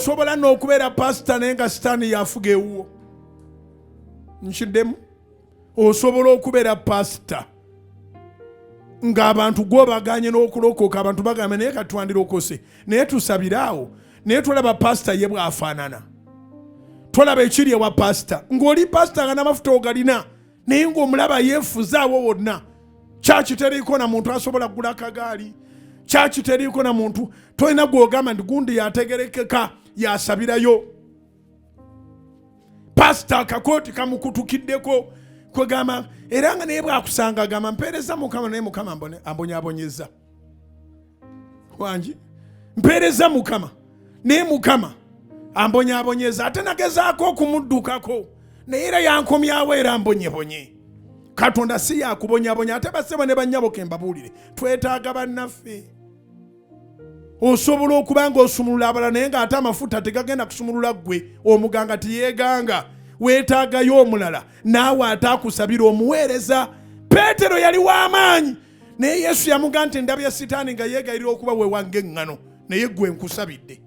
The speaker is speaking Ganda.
Osobola n'okubeera pasita naye nga sitani yafuga ewuwo. Nkiddemu. Osobola okubeera pasita ng'abantu gw'obaganye n'okulokoka, abantu bagamba naye katwandirokose, naye tusabiraawo, naye tulaba pasita ye bw'afaanana. Tolaba ekiri ewa pasita. Ng'oli pasita nga n'amafuta ogalina naye ng'omulaba yeefuzaawo wonna. Kyaki teriiko na muntu asobola kugula kagaali. Kyaki teriiko na muntu tolina gw'ogamba nti gundi yategerekeka yasabirayo. Pasita akakooti kamukutukiddeko kwegamba era nga naye bw'akusanga agamba mpeereza Mukama naye Mukama ambonyaabonyeza. Wangi mpeereza Mukama naye Mukama ambonyaabonyeza, ate nagezaako okumuddukako naye era yankomyawo era ambonyebonye. Katonda si yakubonyabonya. Ate basebo ne bannyabo ke mbabuulire, twetaaga bannaffe. Osobola okuba ng'osumulula abalala naye ng'ate amafuta tegagenda kusumulula ggwe, omuganga teyeeganga. Weetaagayo omulala naawe ate akusabira omuweereza. Peetero yali w'amaanyi naye Yesu yamugamba nti ndabye sitani nga yeegayirira okuba wewange eŋŋano naye ggwe nkusabidde.